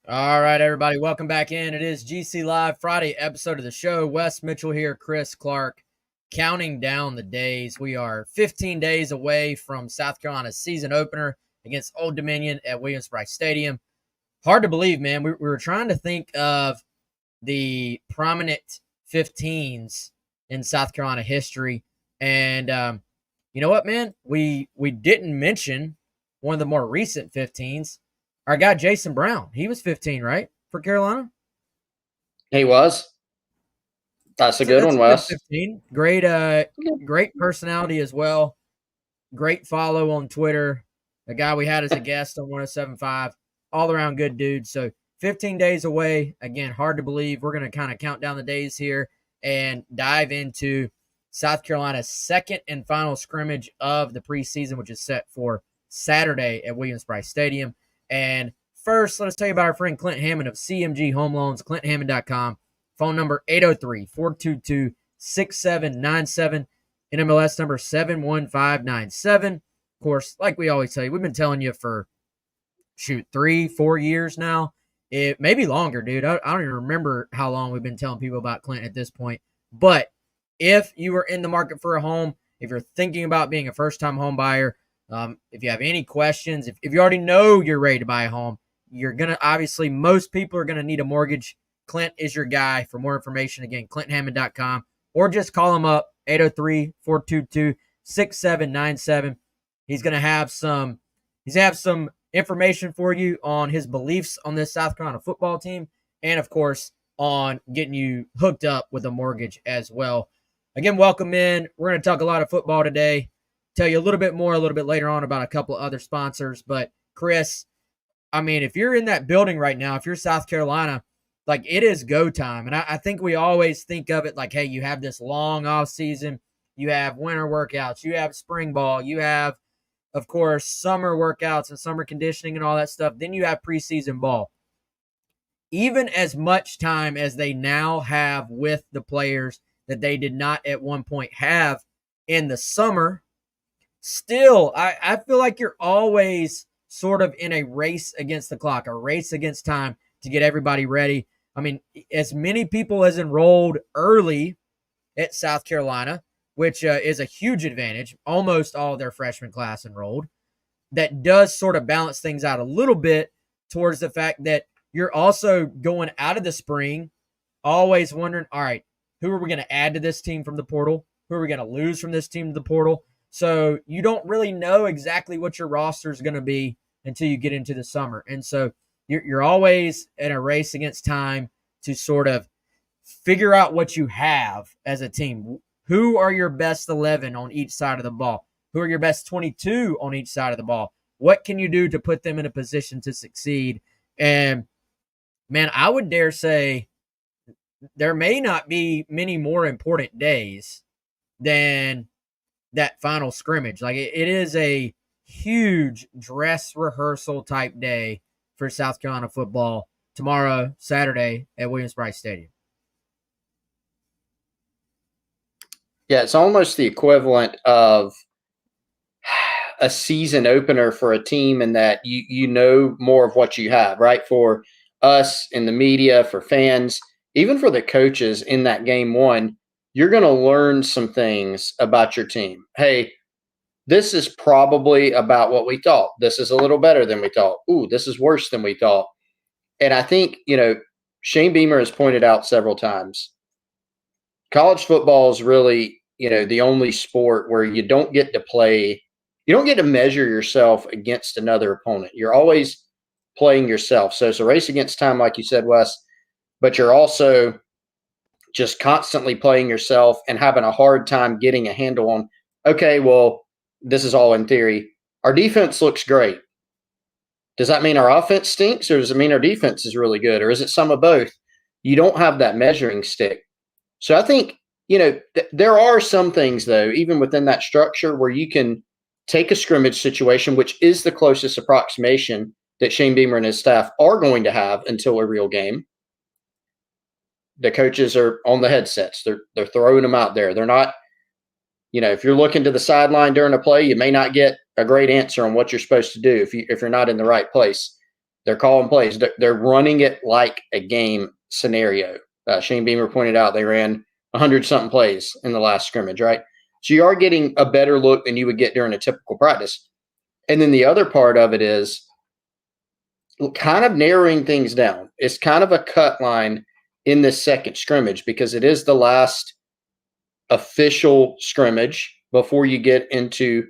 All right, everybody, welcome back in. It is GC Live Friday episode of the show. Wes Mitchell here, Chris Clark, counting down the days. We are 15 days away from South Carolina's season opener against Old Dominion at Williams-Brice Stadium. Hard to believe, man. We were trying to think of the prominent 15s in South Carolina history, and you know what, man? We didn't mention one of the more recent 15s. Our guy Jason Brown, he was 15, right, for Carolina? He was. That's a good That's one, a good Wes. 15. Great personality as well. Great follow on Twitter. The guy we had as a guest on 107.5, all around good dude. So 15 days away. Again, hard to believe. We're going to kind of count down the days here and dive into South Carolina's second and final scrimmage of the preseason, which is set for Saturday at Williams-Brice Stadium. And first, let us tell you about our friend Clint Hammond of CMG Home Loans, ClintHammond.com. Phone number 803-422-6797. NMLS number 71597. Of course, like we always tell you, we've been telling you for 3-4 years now. It may be longer, dude. I don't even remember how long we've been telling people about Clint at this point. But if you are in the market for a home, if you're thinking about being a first-time home buyer, if you have any questions, if you already know you're ready to buy a home, you're going to obviously, most people are going to need a mortgage. Clint is your guy. For more information, again, ClintHammond.com, or just call him up, 803-422-6797. He's going to have some information for you on his beliefs on this South Carolina football team, and of course on getting you hooked up with a mortgage as well. Again, welcome in. We're going to talk a lot of football today. Tell you a little bit more a little bit later on about a couple of other sponsors. But Chris, I mean, if you're in that building right now, if you're South Carolina, like, it is go time. And I think we always think of it like, hey, you have this long off season, you have winter workouts, you have spring ball, you have, of course, summer workouts and summer conditioning and all that stuff. Then you have preseason ball. Even as much time as they now have with the players that they did not at one point have in the summer, still, I feel like you're always sort of in a race against the clock, a race against time to get everybody ready. I mean, as many people as enrolled early at South Carolina, which is a huge advantage, almost all of their freshman class enrolled, that does sort of balance things out a little bit towards the fact that you're also going out of the spring always wondering, all right, who are we going to add to this team from the portal? Who are we going to lose from this team to the portal? So you don't really know exactly what your roster is going to be until you get into the summer. And so you're always in a race against time to sort of figure out what you have as a team. Who are your best 11 on each side of the ball? Who are your best 22 on each side of the ball? What can you do to put them in a position to succeed? And, man, I would dare say there may not be many more important days than that final scrimmage. Like, it is a huge dress rehearsal type day for South Carolina football tomorrow, Saturday at Williams-Brice Stadium. Yeah, it's almost the equivalent of a season opener for a team in that you know more of what you have, right? For us in the media, for fans, even for the coaches in that game one, you're going to learn some things about your team. Hey, this is probably about what we thought. This is a little better than we thought. Ooh, this is worse than we thought. And I think, Shane Beamer has pointed out several times, college football is really, the only sport where you don't get to play, you don't get to measure yourself against another opponent. You're always playing yourself. So it's a race against time, like you said, Wes, but you're also just constantly playing yourself and having a hard time getting a handle on, okay, well, this is all in theory. Our defense looks great. Does that mean our offense stinks, or does it mean our defense is really good, or is it some of both? You don't have that measuring stick. So I think, there are some things, though, even within that structure where you can take a scrimmage situation, which is the closest approximation that Shane Beamer and his staff are going to have until a real game. The coaches are on the headsets. They're throwing them out there. They're not, if you're looking to the sideline during a play, you may not get a great answer on what you're supposed to do if you're not in the right place. They're calling plays. They're running it like a game scenario. Shane Beamer pointed out they ran 100-something plays in the last scrimmage, right? So you are getting a better look than you would get during a typical practice. And then the other part of it is kind of narrowing things down. It's kind of a cut line in this second scrimmage because it is the last official scrimmage before you get into,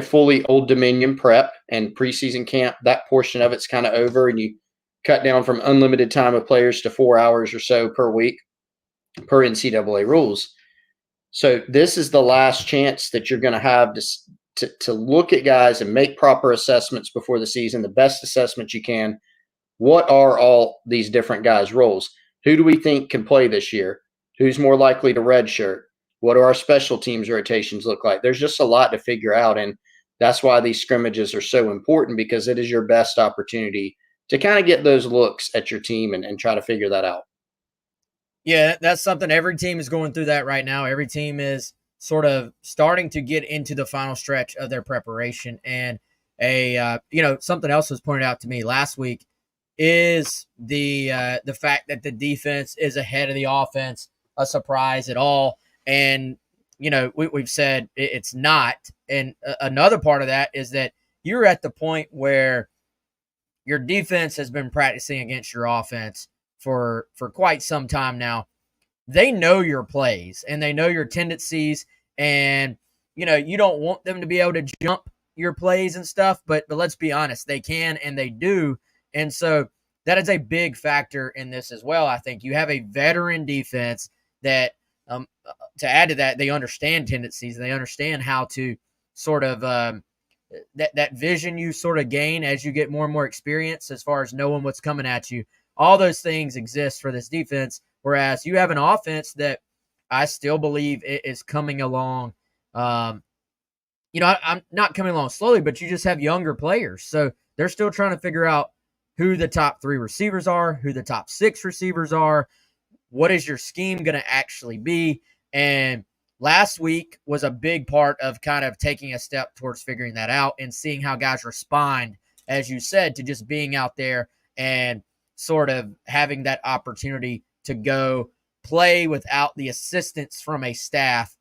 fully Old Dominion prep and preseason camp. That portion of it's kind of over, and you cut down from unlimited time of players to 4 hours or so per week per NCAA rules. So this is the last chance that you're going to have to look at guys and make proper assessments before the season, the best assessments you can. What are all these different guys' roles? Who do we think can play this year? Who's more likely to redshirt? What do our special teams rotations look like? There's just a lot to figure out, and that's why these scrimmages are so important, because it is your best opportunity to kind of get those looks at your team and try to figure that out. Yeah, that's something every team is going through that right now. Every team is sort of starting to get into the final stretch of their preparation. And something else was pointed out to me last week is the fact that the defense is ahead of the offense, a surprise at all. And, we've said it's not. And another part of that is that you're at the point where your defense has been practicing against your offense for quite some time now. They know your plays and they know your tendencies, and you don't want them to be able to jump your plays and stuff, but let's be honest, they can and they do. And so that is a big factor in this as well. I think you have a veteran defense that to add to that, they understand tendencies, and they understand how to sort of that vision you sort of gain as you get more and more experience as far as knowing what's coming at you. All those things exist for this defense, whereas you have an offense that I still believe is coming along. I'm not coming along slowly, but you just have younger players. So they're still trying to figure out who the top 3 receivers are, who the top 6 receivers are, what is your scheme going to actually be. And last week was a big part of kind of taking a step towards figuring that out and seeing how guys respond, as you said, to just being out there and sort of having that opportunity to go play without the assistance from a staff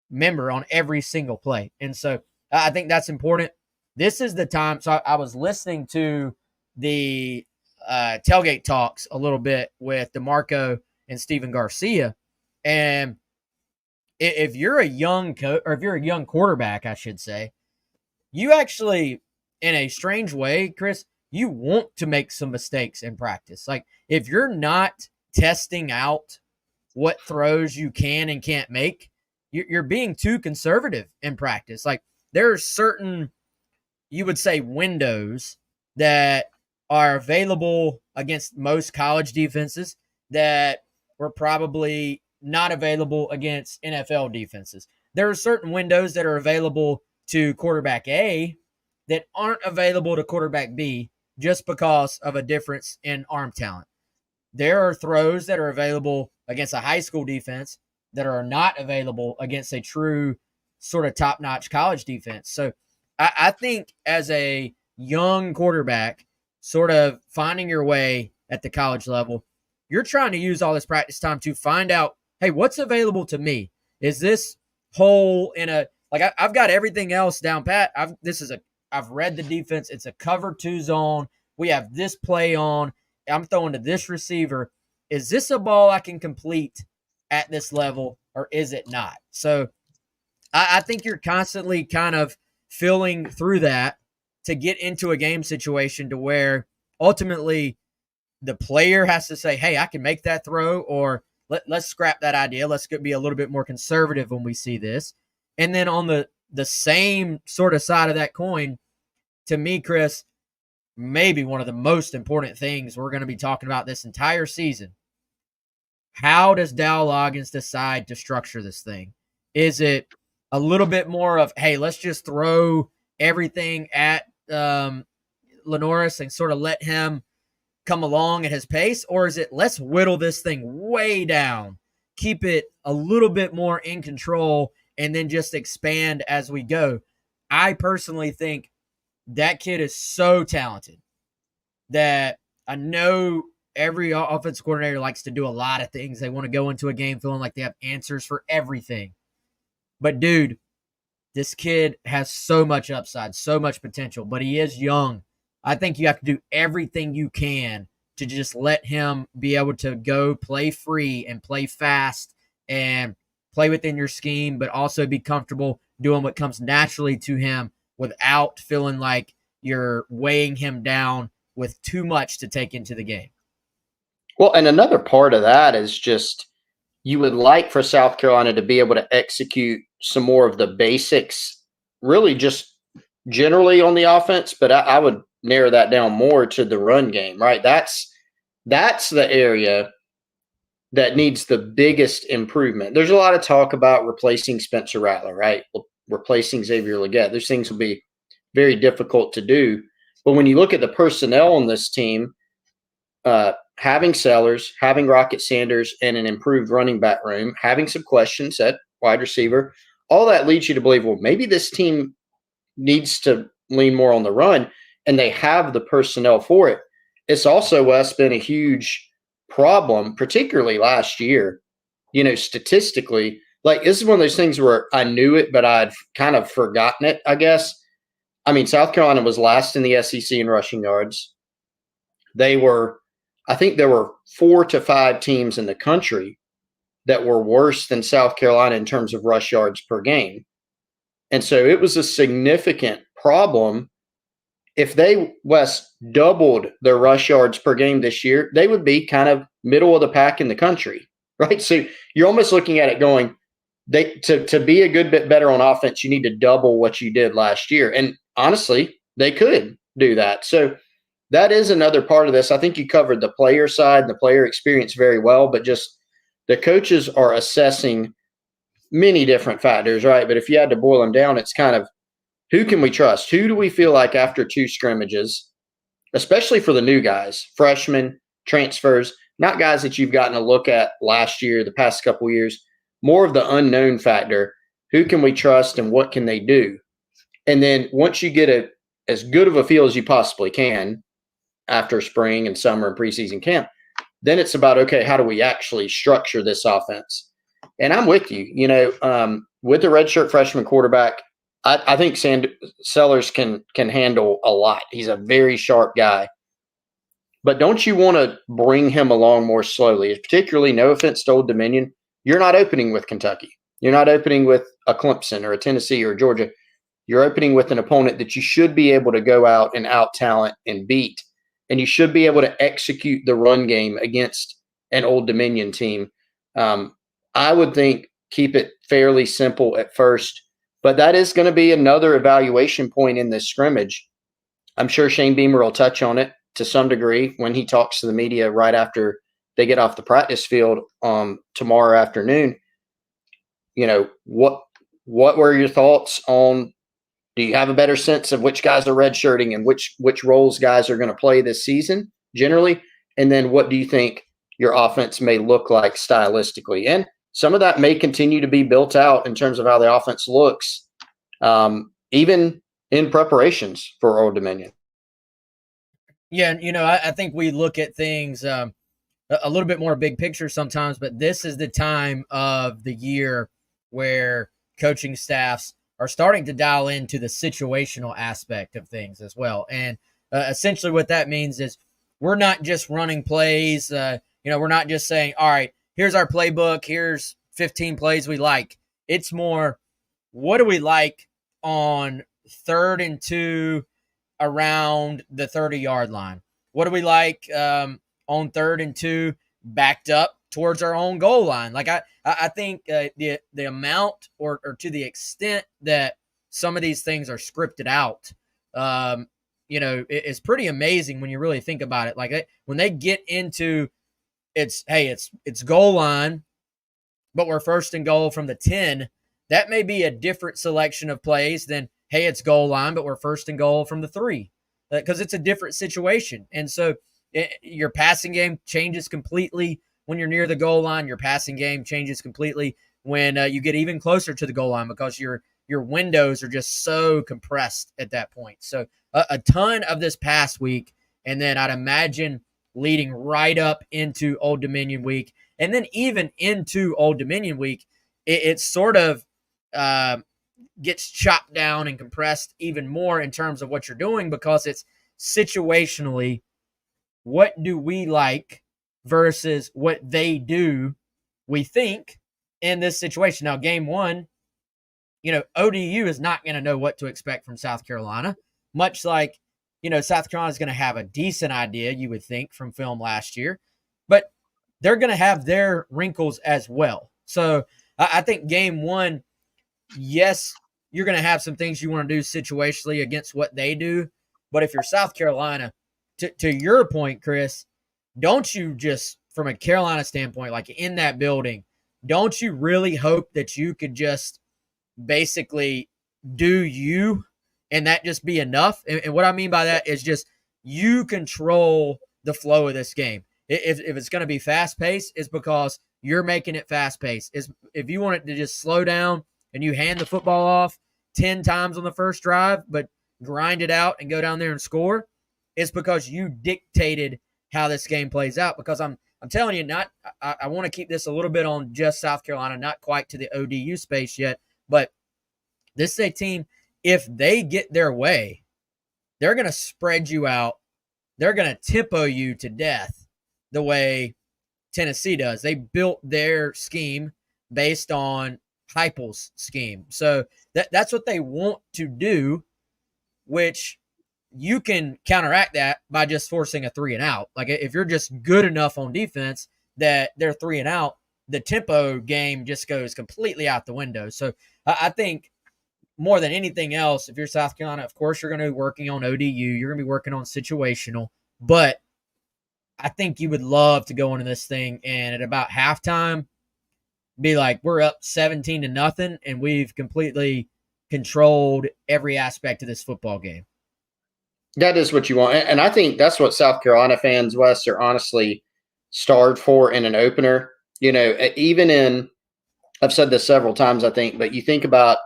member on every single play. And so I think that's important. This is the time. So I was listening to the tailgate talks a little bit with DeMarco and Steven Garcia. And if you're a young or if you're a young quarterback, I should say, you actually, in a strange way, Chris, you want to make some mistakes in practice. Like, if you're not testing out what throws you can and can't make, you're being too conservative in practice. Like, there are certain, you would say, windows that are available against most college defenses that were probably not available against NFL defenses. There are certain windows that are available to quarterback A that aren't available to quarterback B just because of a difference in arm talent. There are throws that are available against a high school defense that are not available against a true sort of top-notch college defense. So I think as a young quarterback, sort of finding your way at the college level, you're trying to use all this practice time to find out, hey, what's available to me? Is this hole in a – like, I've got everything else down pat. I've read the defense. It's a cover 2 zone. We have this play on. I'm throwing to this receiver. Is this a ball I can complete at this level, or is it not? So I think you're constantly kind of filling through that to get into a game situation to where ultimately the player has to say, hey, I can make that throw, or let's scrap that idea. Let's be a little bit more conservative when we see this. And then on the same sort of side of that coin, to me, Chris, maybe one of the most important things we're going to be talking about this entire season. How does Dow Loggins decide to structure this thing? Is it a little bit more of, hey, let's just throw everything at Lenoris and sort of let him come along at his pace? Or is it, let's whittle this thing way down, keep it a little bit more in control, and then just expand as we go? I personally think that kid is so talented that I know every offensive coordinator likes to do a lot of things. They want to go into a game feeling like they have answers for everything. But, dude, this kid has so much upside, so much potential, but he is young. I think you have to do everything you can to just let him be able to go play free and play fast and play within your scheme, but also be comfortable doing what comes naturally to him without feeling like you're weighing him down with too much to take into the game. Well, and another part of that is just you would like for South Carolina to be able to execute some more of the basics, really just generally on the offense, but I would narrow that down more to the run game, right? That's the area that needs the biggest improvement. There's a lot of talk about replacing Spencer Rattler, right? Replacing Xavier Luedecke. Those things will be very difficult to do. But when you look at the personnel on this team, having Sellers, having Rocket Sanders, and an improved running back room, having some questions at wide receiver, all that leads you to believe, well, maybe this team needs to lean more on the run, and they have the personnel for it. It's also, Wes, been a huge problem, particularly last year, statistically. Like, this is one of those things where I knew it, but I'd kind of forgotten it, I guess. I mean, South Carolina was last in the SEC in rushing yards. I think there were 4 to 5 teams in the country that were worse than South Carolina in terms of rush yards per game. And so it was a significant problem. If they, Wes, doubled their rush yards per game this year, they would be kind of middle of the pack in the country, right? So you're almost looking at it going, to be a good bit better on offense, you need to double what you did last year. And honestly, they could do that. So that is another part of this. I think you covered the player side and the player experience very well, but just the coaches are assessing many different factors, right? But if you had to boil them down, it's kind of, who can we trust? Who do we feel like after 2 scrimmages, especially for the new guys, freshmen, transfers, not guys that you've gotten a look at last year, the past couple of years, more of the unknown factor. Who can we trust and what can they do? And then once you get as good of a feel as you possibly can after spring and summer and preseason camp, then it's about, okay, how do we actually structure this offense? And I'm with you, with the redshirt freshman quarterback, I think Sellers can handle a lot. He's a very sharp guy. But don't you want to bring him along more slowly? Particularly, no offense to Old Dominion, you're not opening with Kentucky. You're not opening with a Clemson or a Tennessee or a Georgia. You're opening with an opponent that you should be able to go out and out-talent and beat. And you should be able to execute the run game against an Old Dominion team. I would think keep it fairly simple at first. But that is going to be another evaluation point in this scrimmage. I'm sure Shane Beamer will touch on it to some degree when he talks to the media right after they get off the practice field tomorrow afternoon. What were your thoughts on, do you have a better sense of which guys are redshirting and which roles guys are going to play this season generally? And then what do you think your offense may look like stylistically? And some of that may continue to be built out in terms of how the offense looks, even in preparations for Old Dominion. Yeah, I think we look at things a little bit more big picture sometimes, but this is the time of the year where coaching staffs are starting to dial into the situational aspect of things as well. And essentially what that means is we're not just running plays. We're not just saying, all right, here's our playbook, here's 15 plays we like. It's more, what do we like on 3rd and 2 around the 30-yard line? What do we like on 3rd and 2 backed up towards our own goal line? Like I think the amount or to the extent that some of these things are scripted out, it's pretty amazing when you really think about it. Like when they get into it's goal line, but we're 1st and goal from the 10. That may be a different selection of plays than, hey, it's goal line, but we're 1st and goal from the 3, because it's a different situation. And so your passing game changes completely when you're near the goal line. Your passing game changes completely when you get even closer to the goal line, because your windows are just so compressed at that point. So a ton of this past week and then I'd imagine leading right up into Old Dominion week. And then even into Old Dominion week, it sort of gets chopped down and compressed even more in terms of what you're doing, because it's situationally, what do we like versus what they do, we think, in this situation. Now, game one, ODU is not going to know what to expect from South Carolina, much like, South Carolina is going to have a decent idea, you would think, from film last year, but they're going to have their wrinkles as well. So I think game one, yes, you're going to have some things you want to do situationally against what they do. But if you're South Carolina, to your point, Chris, don't you just, from a Carolina standpoint, like in that building, don't you really hope that you could just basically do you and that just be enough? And what I mean by that is just you control the flow of this game. If it's going to be fast paced, it's because you're making it fast paced. If you want it to just slow down and you hand the football off 10 times on the first drive, but grind it out and go down there and score, it's because you dictated how this game plays out. Because I'm telling you, I want to keep this a little bit on just South Carolina, not quite to the ODU space yet, but this is a team, if they get their way, they're going to spread you out. They're going to tempo you to death the way Tennessee does. They built their scheme based on Heupel's scheme. So that's what they want to do, which you can counteract that by just forcing a 3 and out. Like if you're just good enough on defense that they're 3 and out, the tempo game just goes completely out the window. So I think more than anything else, if you're South Carolina, of course you're going to be working on ODU. You're going to be working on situational. But I think you would love to go into this thing and at about halftime be like, we're up 17-0, and we've completely controlled every aspect of this football game. That is what you want. And I think that's what South Carolina fans, Wes, are honestly starved for in an opener. I've said this several times, I think, but you think about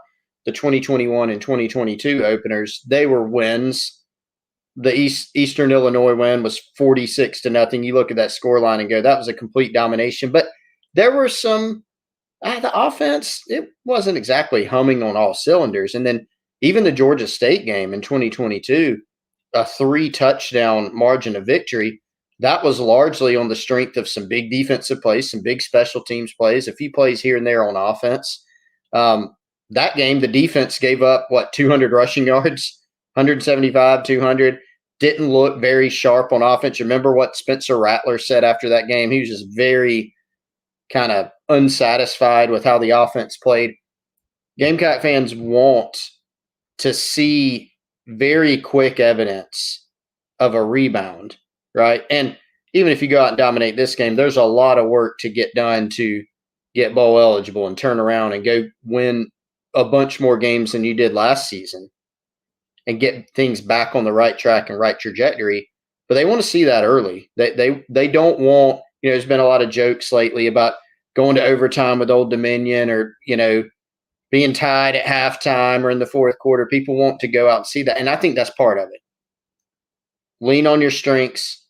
the 2021 and 2022 openers, they were wins. The Eastern Illinois win was 46-0. You look at that scoreline and go, that was a complete domination. But there were some, the offense, it wasn't exactly humming on all cylinders. And then even the Georgia State game in 2022, a 3-touchdown margin of victory, that was largely on the strength of some big defensive plays, some big special teams plays, a few plays here and there on offense. That game, the defense gave up, 200 rushing yards, 175, 200. Didn't look very sharp on offense. Remember what Spencer Rattler said after that game? He was just very kind of unsatisfied with how the offense played. Gamecock fans want to see very quick evidence of a rebound, right? And even if you go out and dominate this game, there's a lot of work to get done to get bowl eligible and turn around and go win a bunch more games than you did last season and get things back on the right track and right trajectory. But they want to see that early. They don't want, there's been a lot of jokes lately about going to overtime with Old Dominion or, being tied at halftime or in the fourth quarter. People want to go out and see that. And I think that's part of it. Lean on your strengths,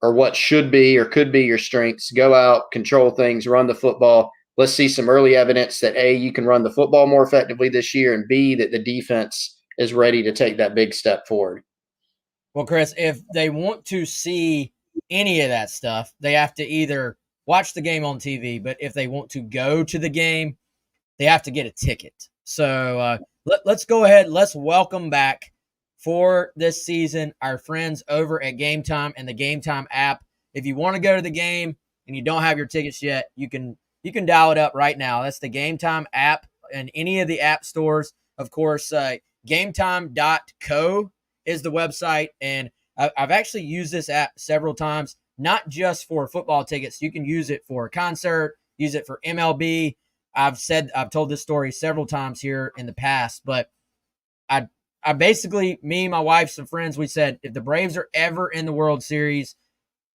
or what should be or could be your strengths. Go out, control things, run the football. Let's see some early evidence that A, you can run the football more effectively this year, and B, that the defense is ready to take that big step forward. Well, Chris, if they want to see any of that stuff, they have to either watch the game on TV, but if they want to go to the game, they have to get a ticket. So let's go ahead. Let's welcome back for this season our friends over at Game Time and the Game Time app. If you want to go to the game and you don't have your tickets yet, you can dial it up right now. That's the Game Time app and any of the app stores. Of course, gametime.co is the website, and I've actually used this app several times, not just for football tickets. You can use it for a concert, use it for MLB. I've told this story several times here in the past, but I basically, me, my wife, some friends, we said, if the Braves are ever in the World Series,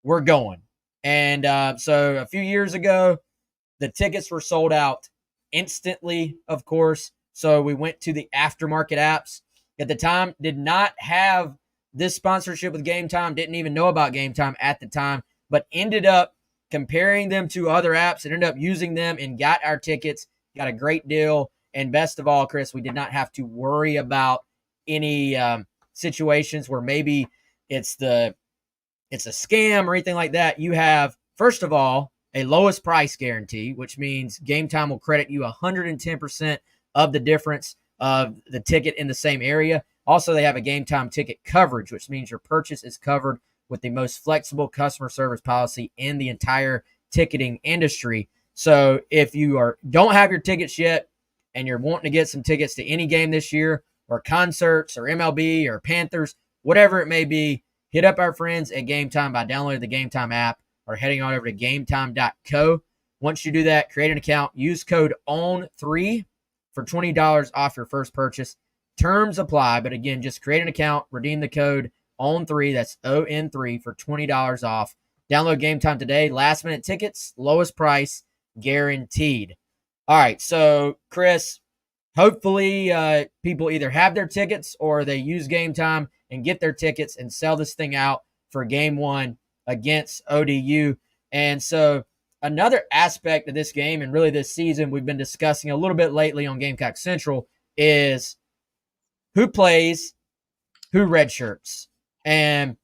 we're going. And so a few years ago, the tickets were sold out instantly, of course. So we went to the aftermarket apps. At the time, did not have this sponsorship with Game Time, didn't even know about Game Time at the time, but ended up comparing them to other apps and ended up using them and got our tickets, got a great deal. And best of all, Chris, we did not have to worry about any situations where maybe it's a scam or anything like that. You have, first of all, a lowest price guarantee, which means Game Time will credit you 110% of the difference of the ticket in the same area. Also, they have a Game Time ticket coverage, which means your purchase is covered with the most flexible customer service policy in the entire ticketing industry. So if you don't have your tickets yet and you're wanting to get some tickets to any game this year, or concerts or MLB or Panthers, whatever it may be, hit up our friends at Game Time by downloading the Game Time app or heading on over to gametime.co. Once you do that, create an account, use code OWN3 for $20 off your first purchase. Terms apply, but again, just create an account, redeem the code OWN3, that's ON3, for $20 off. Download Game Time today. Last minute tickets, lowest price, guaranteed. All right, so Chris, hopefully people either have their tickets or they use Game Time and get their tickets and sell this thing out for game one against ODU. And so another aspect of this game, and really this season, we've been discussing a little bit lately on Gamecock Central, is who plays, who redshirts. And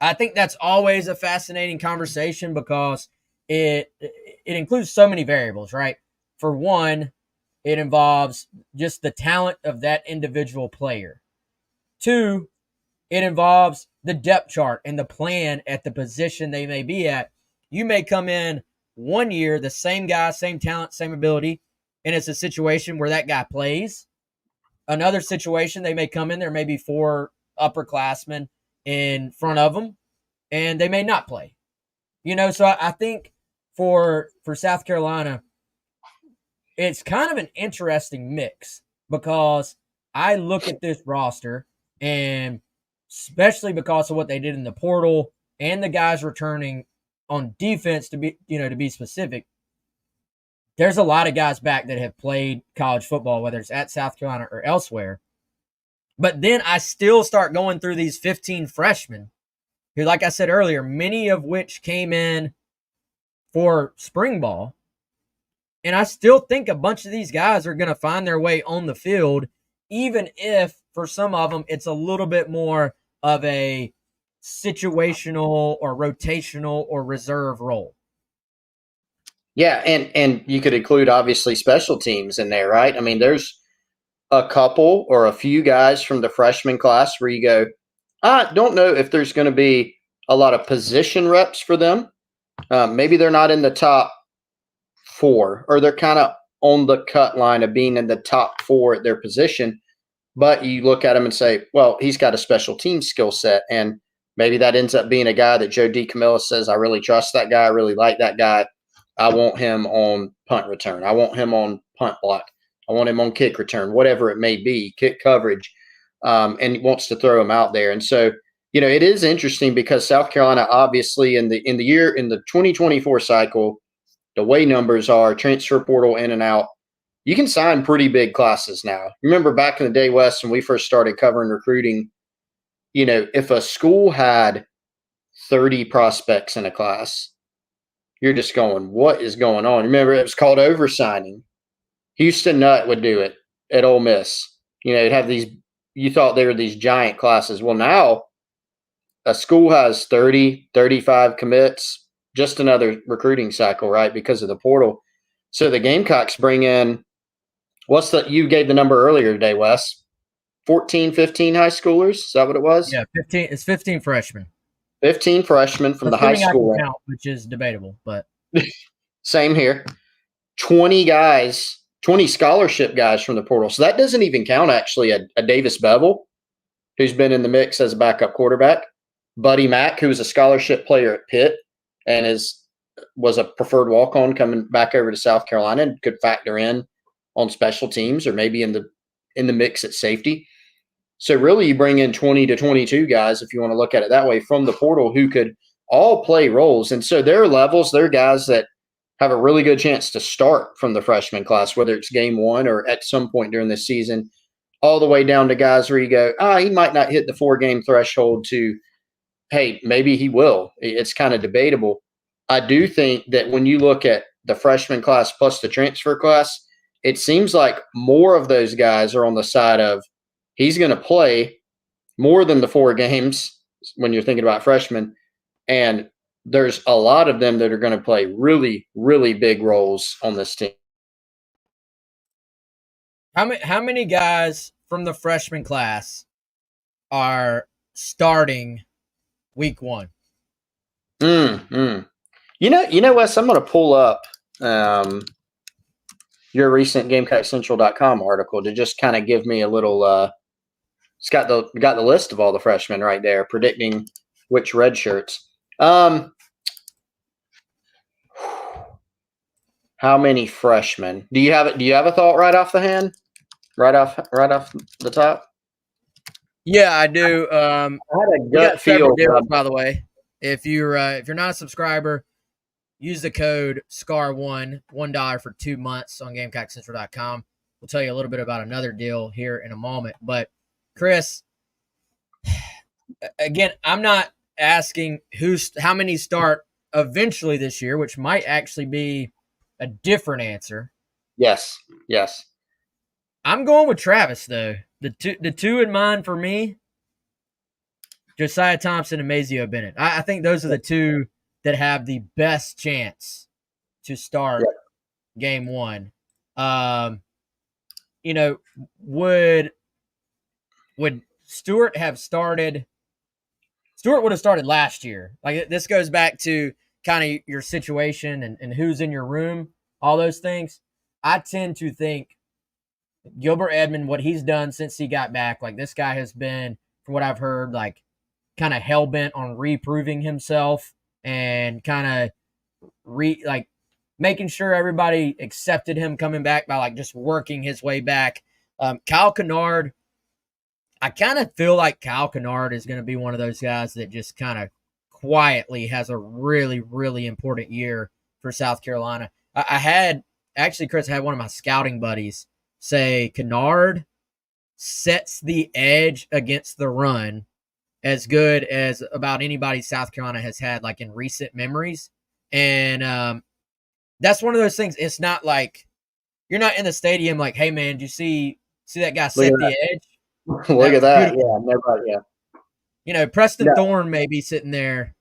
I think that's always a fascinating conversation because it includes so many variables, right? For one, it involves just the talent of that individual player. Two, it involves the depth chart and the plan at the position they may be at. You may come in one year, the same guy, same talent, same ability, and it's a situation where that guy plays. Another situation, they may come in, there may be 4 upperclassmen in front of them, and they may not play. So I think for South Carolina, it's kind of an interesting mix because I look at this roster, and especially because of what they did in the portal and the guys returning on defense, to be specific, there's a lot of guys back that have played college football, whether it's at South Carolina or elsewhere. But then I still start going through these 15 freshmen who, like I said earlier, many of which came in for spring ball. And I still think a bunch of these guys are going to find their way on the field, even if for some of them it's a little bit more of a situational or rotational or reserve role. Yeah, and you could include obviously special teams in there, right? I mean, there's a couple or a few guys from the freshman class where you go, I don't know if there's going to be a lot of position reps for them. Maybe they're not in the top 4, or they're kind of on the cut line of being in the top 4 at their position. But you look at him and say, well, he's got a special team skill set. And maybe that ends up being a guy that Joe DeCamillo says, I really trust that guy. I really like that guy. I want him on punt return. I want him on punt block. I want him on kick return, whatever it may be, kick coverage, and he wants to throw him out there. And so, it is interesting because South Carolina, obviously, in the 2024 cycle, the way numbers are, transfer portal in and out, you can sign pretty big classes now. Remember back in the day, Wes, when we first started covering recruiting, if a school had 30 prospects in a class, you're just going, what is going on? Remember, it was called oversigning. Houston Nutt would do it at Ole Miss. It'd have these, you thought they were these giant classes. Well, now a school has 30, 35 commits, just another recruiting cycle, right, because of the portal. So the Gamecocks bring in, you gave the number earlier today, Wes, 14, 15 high schoolers? Is that what it was? Yeah, 15. It's 15 freshmen. 15 freshmen from the high school. I can count, which is debatable, but. Same here. 20 guys, 20 scholarship guys from the portal. So that doesn't even count, actually, a Davis Bevel, who's been in the mix as a backup quarterback. Buddy Mack, who was a scholarship player at Pitt and was a preferred walk-on coming back over to South Carolina and could factor in on special teams or maybe in the mix at safety. So really you bring in 20 to 22 guys, if you want to look at it that way, from the portal who could all play roles. And so there are levels, there are guys that have a really good chance to start from the freshman class, whether it's game one or at some point during this season, all the way down to guys where you go, he might not hit the 4-game threshold to, hey, maybe he will. It's kind of debatable. I do think that when you look at the freshman class plus the transfer class, it seems like more of those guys are on the side of he's going to play more than the 4 games when you're thinking about freshmen. And there's a lot of them that are going to play really, really big roles on this team. How many guys from the freshman class are starting week 1? You know, Wes, I'm going to pull up your recent GamecockCentral.com article to just kind of give me a little. It's got the list of all the freshmen right there, predicting which red shirts. How many freshmen? Do you have a thought right off the hand? Right off the top? Yeah, I do. I had a gut feel. Deals, by the way, if you're not a subscriber, use the code SCAR1, $1 for 2 months on GamecockCentral.com. We'll tell you a little bit about another deal here in a moment. But Chris, again, I'm not asking how many start eventually this year, which might actually be a different answer. Yes. I'm going with Travis though. The two in mind for me, Josiah Thompson and Mazio Bennett. I think those are the two that have the best chance to start game 1. You know, would Stewart have started? Stewart would have started last year. Like, this goes back to kind of your situation and who's in your room, all those things. I tend to think Gilbert Edmond, what he's done since he got back, like, this guy has been, from what I've heard, like, kind of hell-bent on reproving himself and kind of making sure everybody accepted him coming back by, like, just working his way back. Kyle Kennard, I kind of feel like Kyle Kennard is going to be one of those guys that just kind of quietly has a really, really important year for South Carolina. Chris, I had one of my scouting buddies say Kennard sets the edge against the run as good as about anybody South Carolina has had, like, in recent memories. And that's one of those things. It's not like you're not in the stadium like, hey, man, did you see that guy set the edge? Look at that. Yeah. You know, Preston Thorne may be sitting there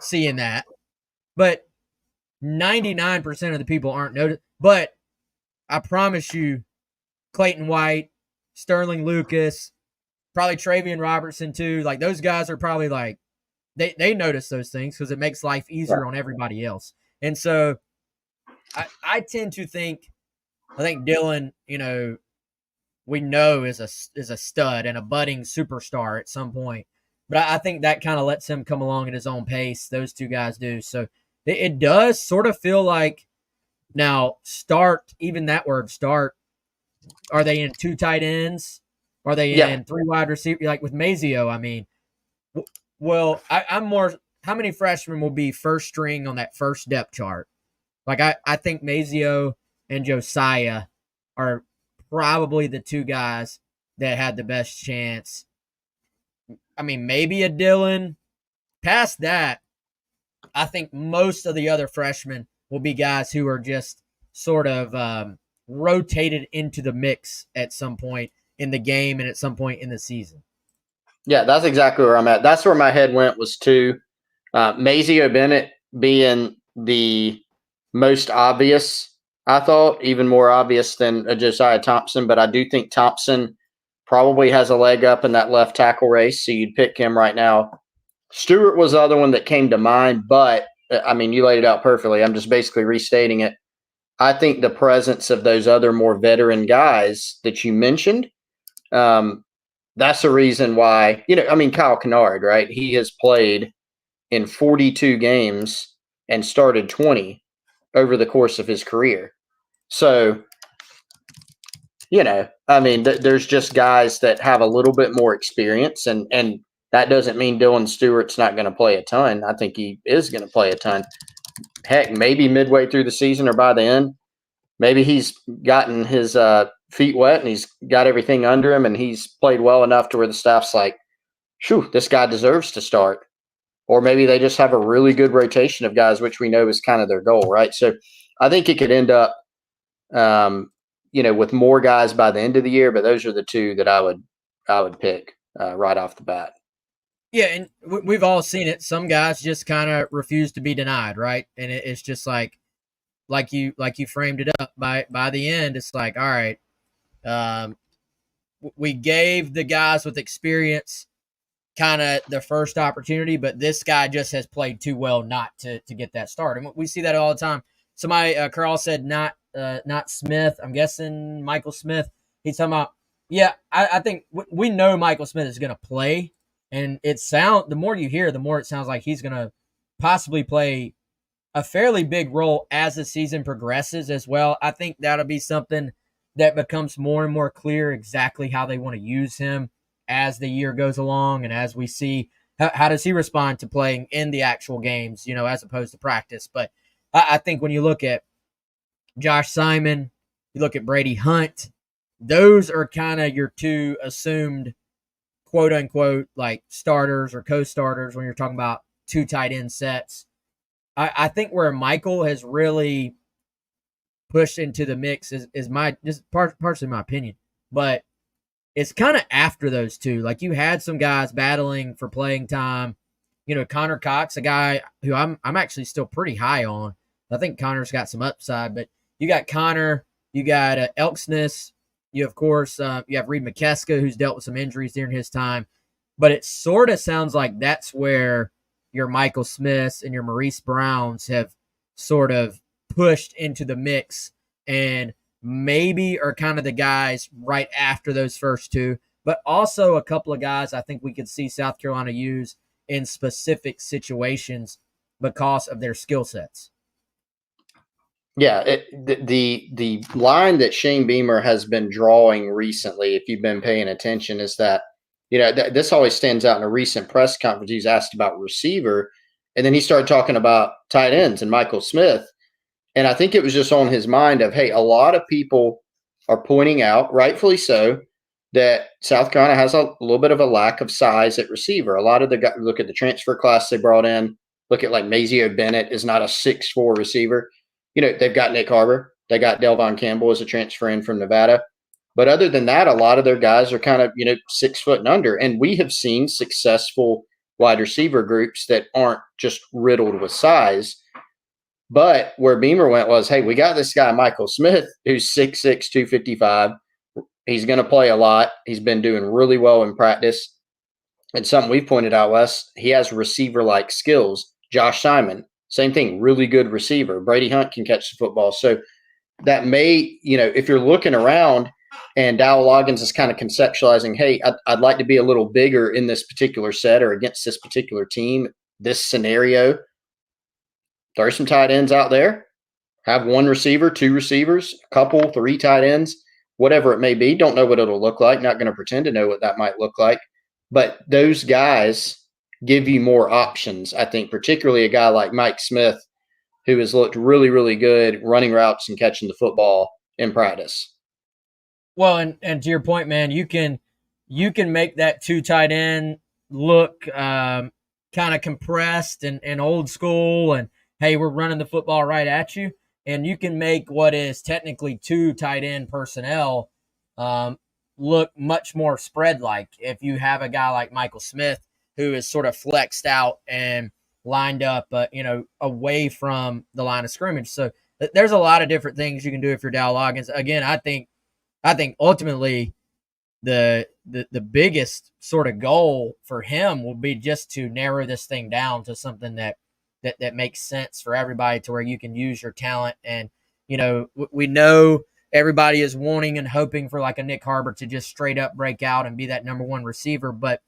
seeing that, but 99% of the people aren't noticed. But I promise you, Clayton White, Sterling Lucas, probably Travian Robertson too. Like, those guys are probably like, they notice those things because it makes life easier on everybody else. And so I tend to think, I think Dylan, you know, we know is a stud and a budding superstar at some point. But I think that kind of lets him come along at his own pace. Those two guys do. So it does sort of feel like, now, even that word start, are they in 2 tight ends? Are they in 3 wide receivers? Like with Mazio, I mean, well, I'm more, how many freshmen will be first string on that first depth chart? Like, I think Mazio and Josiah are probably the 2 guys that had the best chance. I mean, maybe a Dylan. Past that, I think most of the other freshmen will be guys who are just sort of rotated into the mix at some point in the game and at some point in the season. Yeah, that's exactly where I'm at. That's where my head went, was to Mazio Bennett being the most obvious, I thought, even more obvious than Josiah Thompson. But I do think Thompson probably has a leg up in that left tackle race, so you'd pick him right now. Stewart was the other one that came to mind, but, I mean, you laid it out perfectly. I'm just basically restating it. I think the presence of those other more veteran guys that you mentioned, that's the reason why, you know, I mean, Kyle Kennard, right? He has played in 42 games and started 20 over the course of his career. So, you know, I mean, there's just guys that have a little bit more experience, and that doesn't mean Dylan Stewart's not going to play a ton. I think he is going to play a ton. Heck, maybe midway through the season or by the end, maybe he's gotten his feet wet and he's got everything under him and he's played well enough to where the staff's like, "Phew, this guy deserves to start." Or maybe they just have a really good rotation of guys, which we know is kind of their goal, right? So I think it could end up, with more guys by the end of the year. But those are the two that I would pick right off the bat. Yeah, and we've all seen it. Some guys just kind of refuse to be denied, right? And it's just like you framed it up. By the end, it's like, all right, um, we gave the guys with experience kind of the first opportunity, but this guy just has played too well not to get that start. And we see that all the time. Somebody, Carl said not Smith. I'm guessing Michael Smith. He's talking about, yeah, I think we know Michael Smith is going to play. And the more you hear, the more it sounds like he's going to possibly play a fairly big role as the season progresses as well. I think that'll be something that becomes more and more clear exactly how they want to use him as the year goes along and as we see how does he respond to playing in the actual games, as opposed to practice. But I think when you look at Josh Simon, you look at Brady Hunt, those are kind of your two assumed quote unquote like starters or co-starters when you're talking about two tight end sets. I think where Michael has really pushed into the mix is my just partially my opinion, but it's kind of after those two. Like you had some guys battling for playing time. Connor Cox, a guy who I'm actually still pretty high on. I think Connor's got some upside, but you got Connor, you got Elksness, you of course you have Reed McKeska, who's dealt with some injuries during his time. But it sort of sounds like that's where your Michael Smiths and your Maurice Browns have sort of pushed into the mix and maybe are kind of the guys right after those first two, but also a couple of guys I think we could see South Carolina use in specific situations because of their skill sets. Yeah, the line that Shane Beamer has been drawing recently, if you've been paying attention, is that this always stands out in a recent press conference. He's asked about receiver, and then he started talking about tight ends and Michael Smith, and I think it was just on his mind of, hey, a lot of people are pointing out, rightfully so, that South Carolina has a little bit of a lack of size at receiver. A lot of the guys, look at the transfer class they brought in. Look at like Mazio Bennett is not a 6'4" receiver. They've got Nick Harbor. They got Delvon Campbell as a transfer in from Nevada. But other than that, a lot of their guys are kind of, 6 foot and under. And we have seen successful wide receiver groups that aren't just riddled with size. But where Beamer went was, hey, we got this guy, Michael Smith, who's 6'6", 255. He's going to play a lot. He's been doing really well in practice. And something we've pointed out, Wes, he has receiver-like skills. Josh Simon, same thing, really good receiver. Brady Hunt can catch the football. So that may, if you're looking around and Dow Loggins is kind of conceptualizing, hey, I'd like to be a little bigger in this particular set or against this particular team, this scenario, throw some tight ends out there. Have one receiver, two receivers, a couple, three tight ends, whatever it may be. Don't know what it'll look like. Not going to pretend to know what that might look like. But those guys give you more options, I think, particularly a guy like Mike Smith, who has looked really, really good running routes and catching the football in practice. Well, and to your point, man, you can make that two tight end look kind of compressed and old school, and hey, we're running the football right at you. And you can make what is technically two tight end personnel look much more spread-like if you have a guy like Michael Smith who is sort of flexed out and lined up, away from the line of scrimmage. So there's a lot of different things you can do if you're Dow Loggins. Again, I think ultimately the biggest sort of goal for him will be just to narrow this thing down to something that makes sense for everybody, to where you can use your talent. And we know everybody is wanting and hoping for like a Nick Harbor to just straight up break out and be that number one receiver, but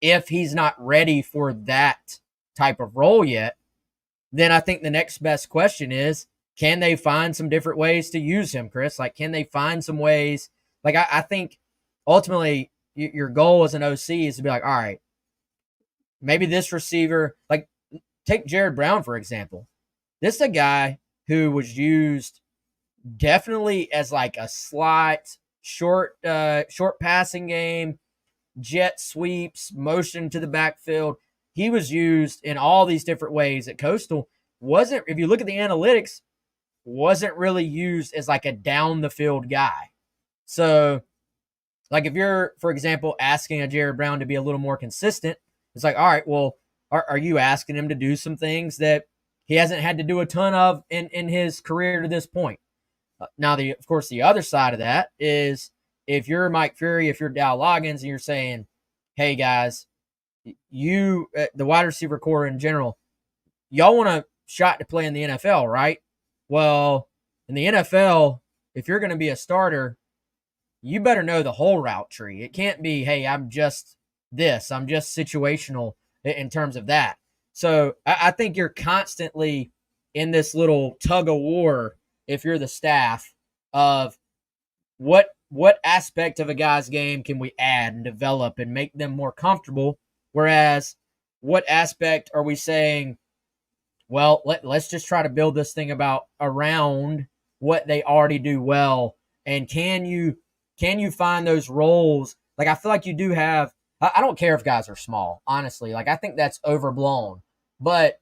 if he's not ready for that type of role yet, then I think the next best question is, can they find some different ways to use him, Chris? Like, can they find some ways? Like, I think ultimately your goal as an OC is to be like, all right, maybe this receiver, like take Jared Brown, for example. This is a guy who was used definitely as like a slot, short passing game, jet sweeps, motion to the backfield. He was used in all these different ways at Coastal. Wasn't, if you look at the analytics, wasn't really used as like a down the field guy. So, like if you're, for example, asking a Jared Brown to be a little more consistent, it's like, all right, well, are you asking him to do some things that he hasn't had to do a ton of in his career to this point? Now, of course, the other side of that is if you're Mike Fury, if you're Dow Loggins, and you're saying, hey, guys, you, the wide receiver core in general, y'all want a shot to play in the NFL, right? Well, in the NFL, if you're going to be a starter, you better know the whole route tree. It can't be, hey, I'm just this. I'm just situational in terms of that. So I think you're constantly in this little tug of war if you're the staff of what aspect of a guy's game can we add and develop and make them more comfortable, whereas what aspect are we saying, well, let's just try to build this thing around what they already do well, and can you find those roles? Like, I feel like you do have, I don't care if guys are small, honestly. Like, I think that's overblown, but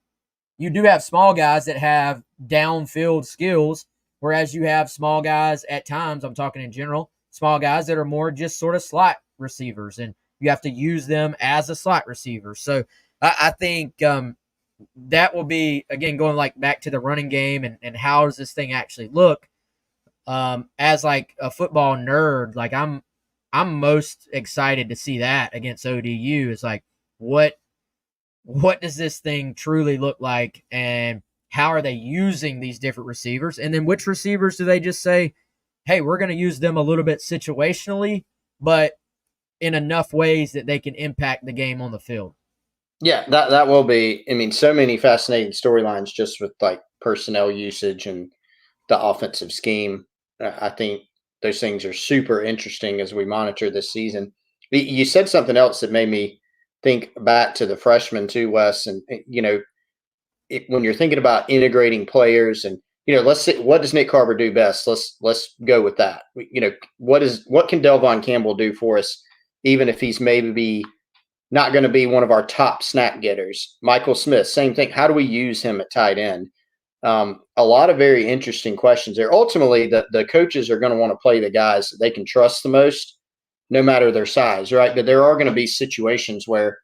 you do have small guys that have downfield skills, whereas you have small guys at times, I'm talking in general, small guys that are more just sort of slot receivers, and you have to use them as a slot receiver. So I think that will be, again, going like back to the running game and how does this thing actually look? As like a football nerd, like I'm most excited to see that against ODU. Is like, what does this thing truly look like, and how are they using these different receivers? And then which receivers do they just say, hey, we're going to use them a little bit situationally, but in enough ways that they can impact the game on the field? Yeah, that will be. I mean, so many fascinating storylines just with like personnel usage and the offensive scheme. I think those things are super interesting as we monitor this season. You said something else that made me think back to the freshmen too, Wes. And when you're thinking about integrating players, and let's see, what does Nick Carver do best? Let's go with that. What can Delvon Campbell do for us, even if he's maybe not going to be one of our top snap getters? Michael Smith, same thing. How do we use him at tight end? A lot of very interesting questions there. Ultimately, the coaches are going to want to play the guys that they can trust the most, no matter their size, right? But there are going to be situations where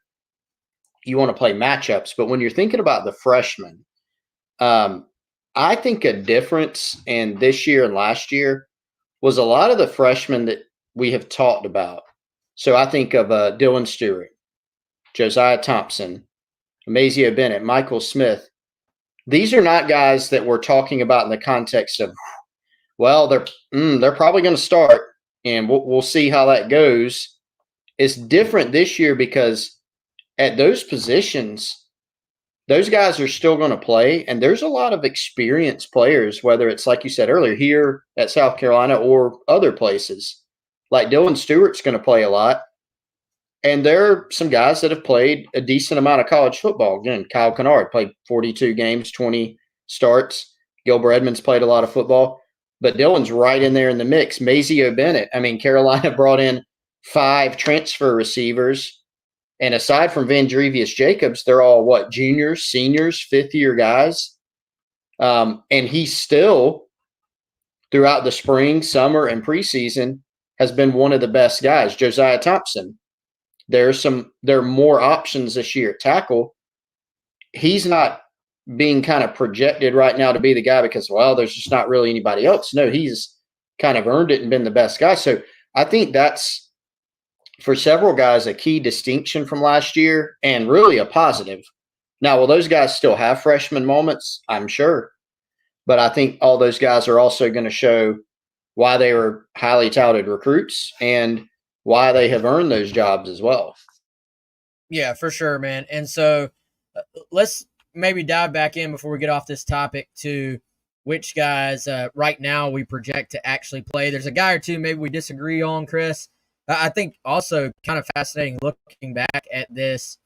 you want to play matchups. But when you're thinking about the freshmen, I think a difference in this year and last year was a lot of the freshmen that we have talked about. So I think of Dylan Stewart, Josiah Thompson, Amazio Bennett, Michael Smith. These are not guys that we're talking about in the context of, well, they're probably going to start, and we'll see how that goes. It's different this year because at those positions, those guys are still going to play, and there's a lot of experienced players, whether it's like you said earlier here at South Carolina or other places. Like Dylan Stewart's going to play a lot. And there are some guys that have played a decent amount of college football. Again, Kyle Kennard played 42 games, 20 starts. Gilbert Edmonds played a lot of football. But Dylan's right in there in the mix. Mazio Bennett. I mean, Carolina brought in 5 transfer receivers. And aside from Vandrevius Jacobs, they're all, juniors, seniors, fifth-year guys. And he's still, throughout the spring, summer, and preseason, has been one of the best guys. Josiah Thompson. There are more options this year at tackle. He's not being kind of projected right now to be the guy because, well, there's just not really anybody else. No, he's kind of earned it and been the best guy. So I think that's, for several guys, a key distinction from last year and really a positive. Now, will those guys still have freshman moments? I'm sure. But I think all those guys are also going to show why they were highly touted recruits and why they have earned those jobs as well. Yeah, for sure, man. And so let's maybe dive back in before we get off this topic to which guys right now we project to actually play. There's a guy or two maybe we disagree on, Chris. I think also kind of fascinating looking back at this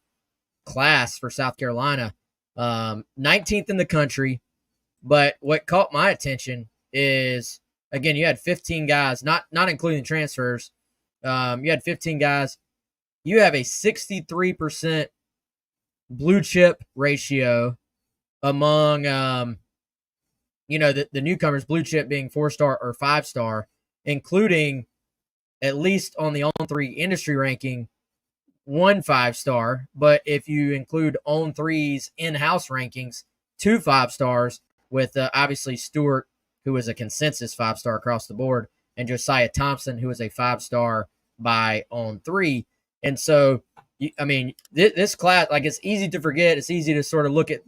class for South Carolina. 19th in the country, but what caught my attention is, again, you had 15 guys, not including transfers. You had 15 guys. You have a 63% blue chip ratio among, the newcomers, blue chip being 4-star or 5-star, including, at least on the On3 industry ranking, 1 5-star. But if you include On3's in-house rankings, 2 5-stars, with obviously Stewart, who was a consensus 5-star across the board, and Josiah Thompson, who was a 5-star by On3. And so, this class, like, it's easy to forget. It's easy to sort of look at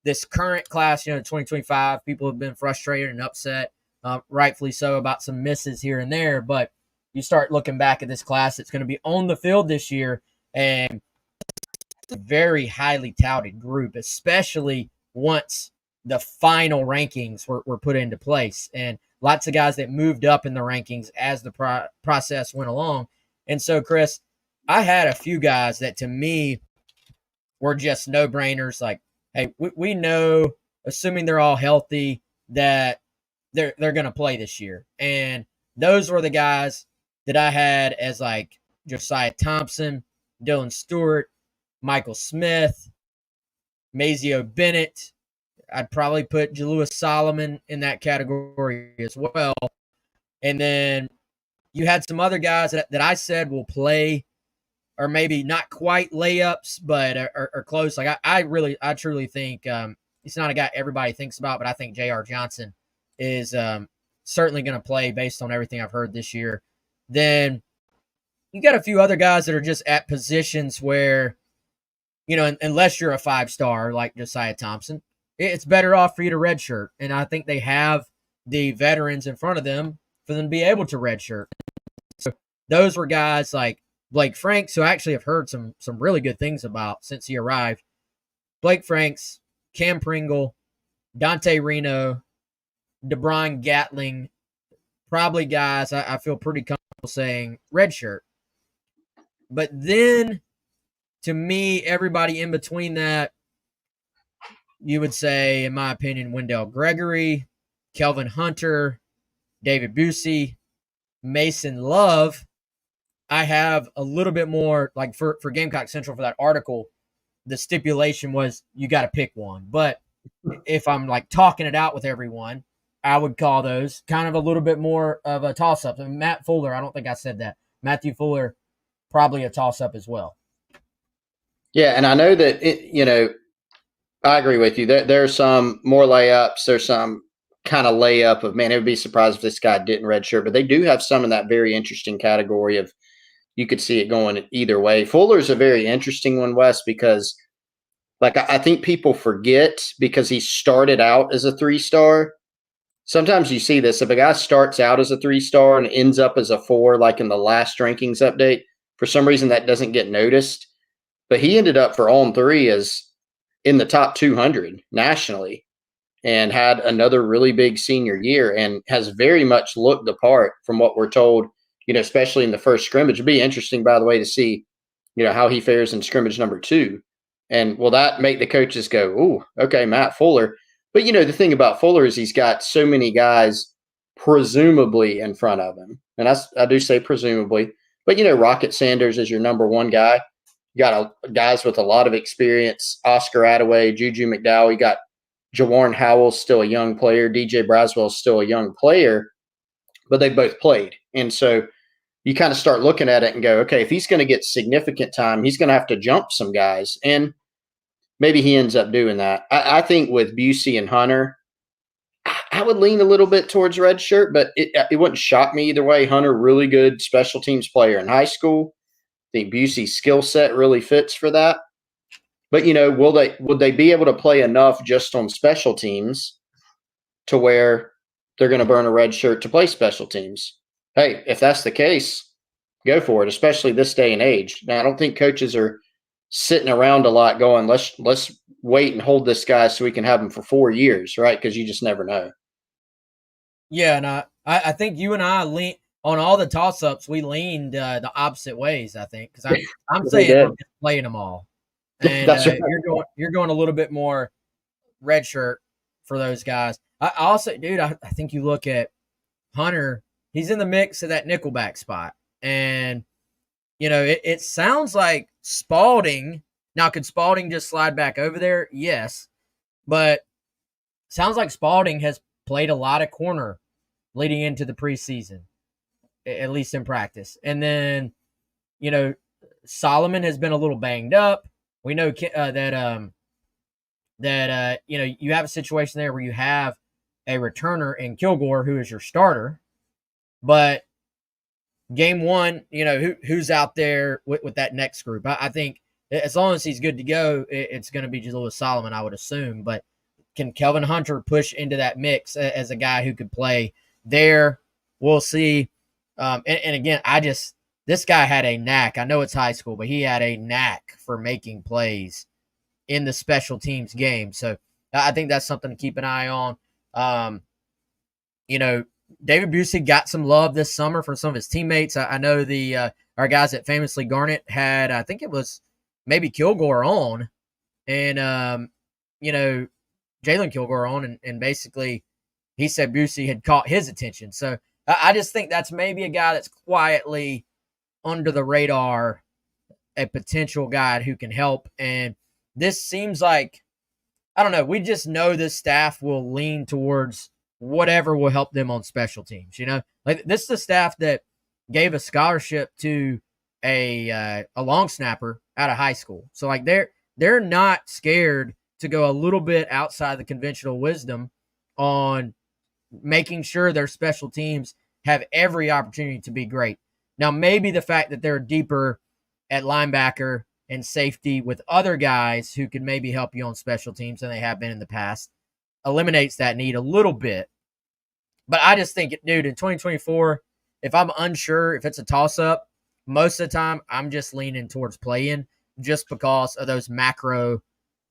this current class, 2025. People have been frustrated and upset, rightfully so, about some misses here and there. But you start looking back at this class that's going to be on the field this year, and it's a very highly touted group, especially once the final rankings were put into place. And lots of guys that moved up in the rankings as the process went along. And so, Chris, I had a few guys that to me were just no-brainers. Like, hey, we know, assuming they're all healthy, that they're going to play this year. And those were the guys that I had as, like, Josiah Thompson, Dylan Stewart, Michael Smith, Mazio Bennett. I'd probably put Jalewis Solomon in that category as well. And then you had some other guys that I said will play, or maybe not quite layups, but are close. Like, I truly think he's not a guy everybody thinks about, but I think J.R. Johnson is certainly going to play based on everything I've heard this year. Then you got a few other guys that are just at positions where, unless you're a 5-star like Josiah Thompson, it's better off for you to redshirt. And I think they have the veterans in front of them for them to be able to redshirt. So those were guys like Blake Franks, who I actually have heard some really good things about since he arrived. Blake Franks, Cam Pringle, Dante Reno, DeBron Gatling, probably guys I feel pretty comfortable saying redshirt. But then, to me, everybody in between that, you would say, in my opinion, Wendell Gregory, Kelvin Hunter, David Busey, Mason Love. I have a little bit more, like, for Gamecock Central, for that article, the stipulation was you got to pick one. But if I'm, like, talking it out with everyone, I would call those kind of a little bit more of a toss-up. And Matt Fuller, I don't think I said that. Matthew Fuller, probably a toss-up as well. Yeah, and I know that, I agree with you. There's some more layups. There's some kind of layup of, man, it would be surprised if this guy didn't redshirt. But they do have some in that very interesting category of, you could see it going either way. Fuller's a very interesting one, Wes, because, like, I think people forget because he started out as a 3-star. Sometimes you see this. If a guy starts out as a 3-star and ends up as a 4, like in the last rankings update, for some reason that doesn't get noticed. But he ended up for On3 as in the top 200 nationally and had another really big senior year and has very much looked the part from what we're told, especially in the first scrimmage. It'd be interesting, by the way, to see, how he fares in scrimmage number 2. And will that make the coaches go, ooh, okay, Matt Fuller. But, the thing about Fuller is he's got so many guys presumably in front of him. And I do say presumably. But, Rocket Sanders is your number 1 guy. You got guys with a lot of experience, Oscar Attaway, Juju McDowell. You got Jawarn Howell, still a young player. DJ Braswell is still a young player, but they both played. And so you kind of start looking at it and go, okay, if he's going to get significant time, he's going to have to jump some guys. And maybe he ends up doing that. I think with Busey and Hunter, I would lean a little bit towards redshirt, but it wouldn't shock me either way. Hunter, really good special teams player in high school. I think Busey's skill set really fits for that. But, would they be able to play enough just on special teams to where they're going to burn a red shirt to play special teams? Hey, if that's the case, go for it, especially this day and age. Now, I don't think coaches are sitting around a lot going, let's wait and hold this guy so we can have him for 4 years, right? Because you just never know. Yeah, and I think you and I lean on all the toss-ups. We leaned the opposite ways, I think, because I'm saying we're just playing them all, and That's right. you're going a little bit more red shirt for those guys. I also, dude, I think you look at Hunter, he's in the mix of that nickelback spot. And, it sounds like Spalding. Now, could Spalding just slide back over there? Yes. But sounds like Spalding has played a lot of corner leading into the preseason, at least in practice. And then, Solomon has been a little banged up. We know that you have a situation there where you have a returner in Kilgore who is your starter, but game one, who's out there with that next group? I think as long as he's good to go, it's going to be Jaleel Solomon, I would assume. But can Kelvin Hunter push into that mix as a guy who could play there? We'll see. And again, this guy had a knack. I know it's high school, but he had a knack for making plays in the special teams game. So I think that's something to keep an eye on. David Busey got some love this summer from some of his teammates. I know our guys at Famously Garnet had, I think it was maybe Kilgore on, and Jalen Kilgore on, and basically he said Busey had caught his attention. So I just think that's maybe a guy that's quietly under the radar, a potential guy who can help. And this seems like, I don't know, we just know this staff will lean towards whatever will help them on special teams. Like this is the staff that gave a scholarship to a long snapper out of high school. So like they're not scared to go a little bit outside the conventional wisdom on making sure their special teams have every opportunity to be great. Now, maybe the fact that they're deeper at linebacker and safety with other guys who can maybe help you on special teams than they have been in the past eliminates that need a little bit. But I just think, dude, in 2024, if I'm unsure, if it's a toss-up, most of the time I'm just leaning towards playing just because of those macro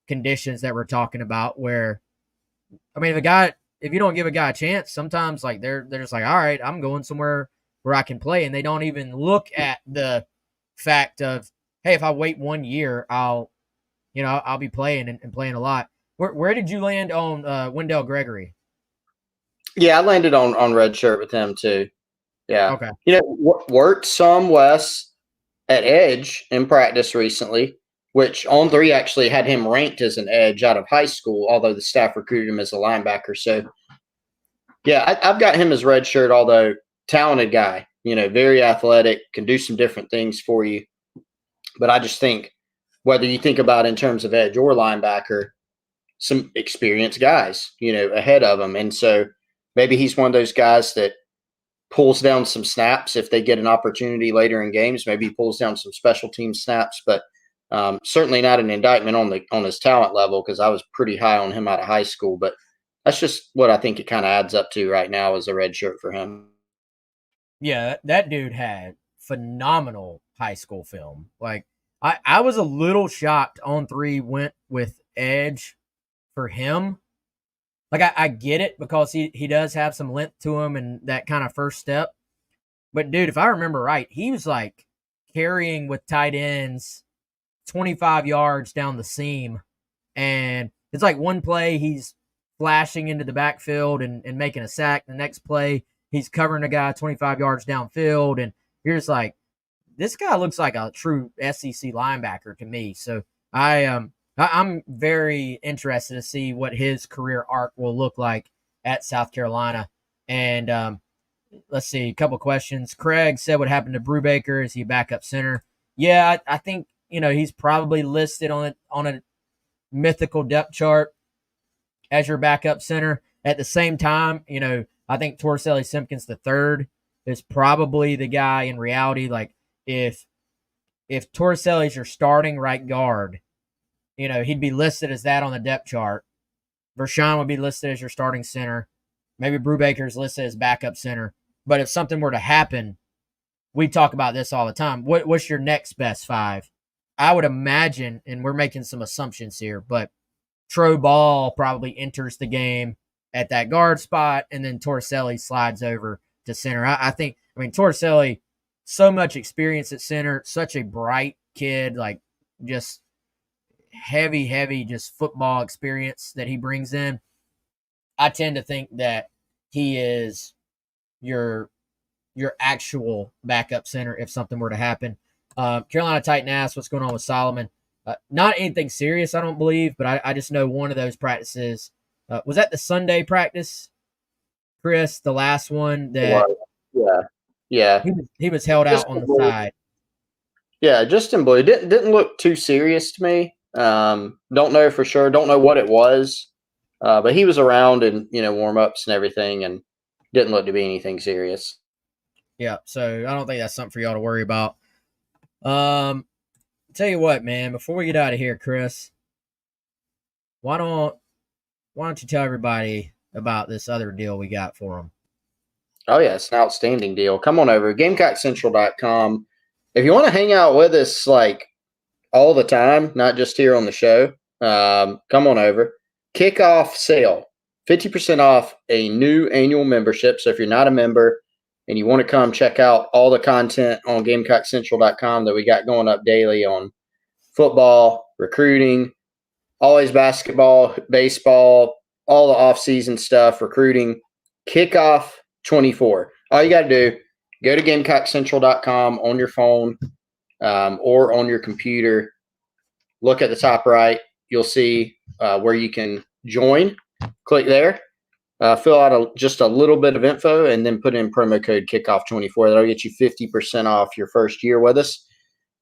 conditions that we're talking about where, I mean, if you don't give a guy a chance, sometimes like they're just like, all right, I'm going somewhere where I can play, and they don't even look at the fact of, hey, if I wait 1 year, I'll be playing and playing a lot. Where did you land on Wendell Gregory? Yeah, I landed on Redshirt with him too. Yeah. Okay. Worked some Wes at edge in practice recently, which On Three actually had him ranked as an edge out of high school, although the staff recruited him as a linebacker. So, yeah, I've got him as Redshirt, although talented guy, very athletic, can do some different things for you. But I just think whether you think about in terms of edge or linebacker, some experienced guys, ahead of him. And so maybe he's one of those guys that pulls down some snaps if they get an opportunity later in games. Maybe he pulls down some special team snaps, but certainly not an indictment on his talent level because I was pretty high on him out of high school. But that's just what I think it kind of adds up to right now as a red shirt for him. Yeah, that dude had phenomenal high school film. Like I was a little shocked On Three went with edge for him. Like I get it because he does have some length to him and that kind of first step. But dude, if I remember right, he was like carrying with tight ends 25 yards down the seam. And it's like one play he's flashing into the backfield and making a sack. The next play, he's covering a guy 25 yards downfield. And you're just like, this guy looks like a true SEC linebacker to me. So I'm very interested to see what his career arc will look like at South Carolina. And let's see, a couple questions. Craig said, what happened to Brubaker? Is he a backup center? Yeah, I think he's probably listed on a mythical depth chart as your backup center. At the same time, I think Torricelli Simpkins III is probably the guy in reality. Like if Torricelli is your starting right guard, he'd be listed as that on the depth chart. Vershawn would be listed as your starting center. Maybe Brubaker's listed as backup center. But if something were to happen, we talk about this all the time. What's your next best five? I would imagine, and we're making some assumptions here, but Tro Ball probably enters the game at that guard spot, and then Torricelli slides over to center. I think Torricelli, so much experience at center, such a bright kid, like just heavy, just football experience that he brings in. I tend to think that he is your actual backup center if something were to happen. Carolina Titan asked what's going on with Solomon. Not anything serious, I don't believe, but I just know one of those practices was that the Sunday practice, Chris, the last one that Yeah, yeah. he was held out Just on the side. Yeah, Justin Blue didn't look too serious to me. Don't know for sure. Don't know what it was, but he was around and warm ups and everything, and didn't look to be anything serious. Yeah, so I don't think that's something for y'all to worry about. Tell you what, man. Before we get out of here, Chris, why don't you tell everybody about this other deal we got for them? Oh yeah, it's an outstanding deal. Come on over, GamecockCentral.com. If you want to hang out with us like all the time, not just here on the show, come on over. Kickoff sale, 50% off a new annual membership. So if you're not a member and you want to come check out all the content on GamecockCentral.com that we got going up daily on football, recruiting, always basketball, baseball, all the off-season stuff, recruiting, Kickoff 24. All you got to do, go to GamecockCentral.com on your phone or on your computer. Look at the top right. You'll see where you can join. Click there. Fill out just a little bit of info and then put in promo code Kickoff24. That'll get you 50% off your first year with us.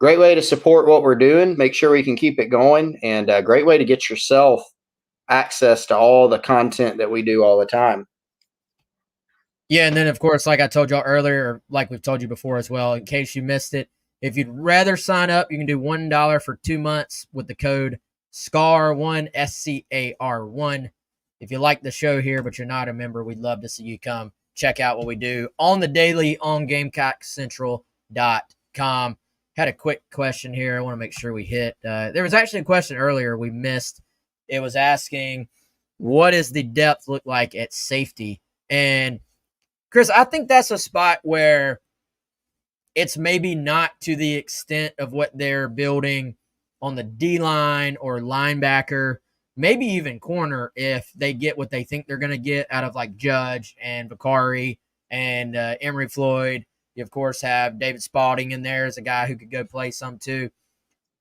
Great way to support what we're doing. Make sure we can keep it going, and a great way to get yourself access to all the content that we do all the time. Yeah, and then of course, like I told y'all earlier, or like we've told you before as well, in case you missed it, if you'd rather sign up, you can do $1 for 2 months with the code SCAR1 SCAR1. If you like the show here, but you're not a member, we'd love to see you come check out what we do on the daily on GamecockCentral.com. Had a quick question here. I want to make sure we hit. There was actually a question earlier we missed. It was asking, what does the depth look like at safety? And Chris, I think that's a spot where it's maybe not to the extent of what they're building on the D-line or linebacker, maybe even corner if they get what they think they're going to get out of like Judge and Vicari and Emory Floyd. You, of course, have David Spalding in there as a guy who could go play some too.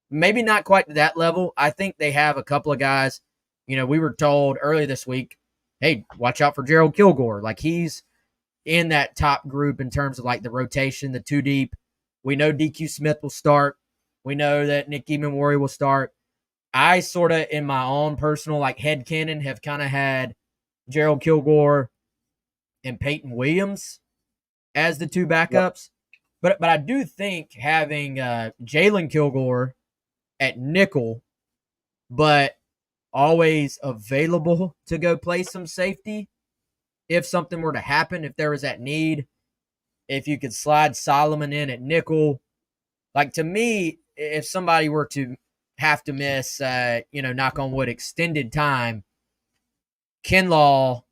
Maybe not quite to that level. I think they have a couple of guys. We were told earlier this week, hey, watch out for Gerald Kilgore. Like he's in that top group in terms of like the rotation, the two deep. We know DQ Smith will start. We know that Nick Eamon-Warrior will start. I sort of, in my own personal like headcanon, have kind of had Gerald Kilgore and Peyton Williams as the two backups. Yep. But I do think having Jalen Kilgore at nickel, but always available to go play some safety if something were to happen, if there was that need, if you could slide Solomon in at nickel. Like, to me, if somebody were to have to miss, knock on wood, extended time, Kinlaw,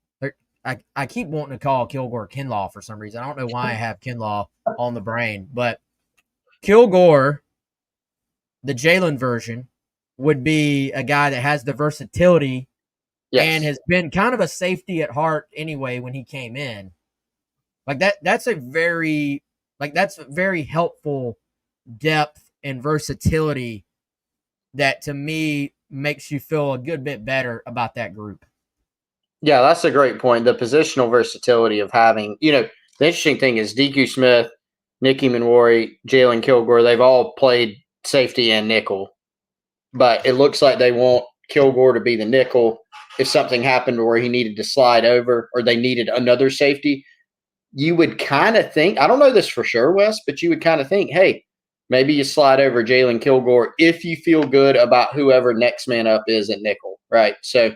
I keep wanting to call Kilgore Kinlaw for some reason. I don't know why I have Kinlaw on the brain, but Kilgore, the Jalen version, would be a guy that has the versatility and has been kind of a safety at heart anyway when he came in. Like that's very helpful depth and versatility that to me makes you feel a good bit better about that group. Yeah, that's a great point. The positional versatility of having, the interesting thing is DQ Smith, Nick Eamon-Warrior, Jalen Kilgore, they've all played safety and nickel. But it looks like they want Kilgore to be the nickel. If something happened where he needed to slide over or they needed another safety, you would kind of think, I don't know this for sure, Wes, but you would kind of think, hey, maybe you slide over Jalen Kilgore if you feel good about whoever next man up is at nickel, right? So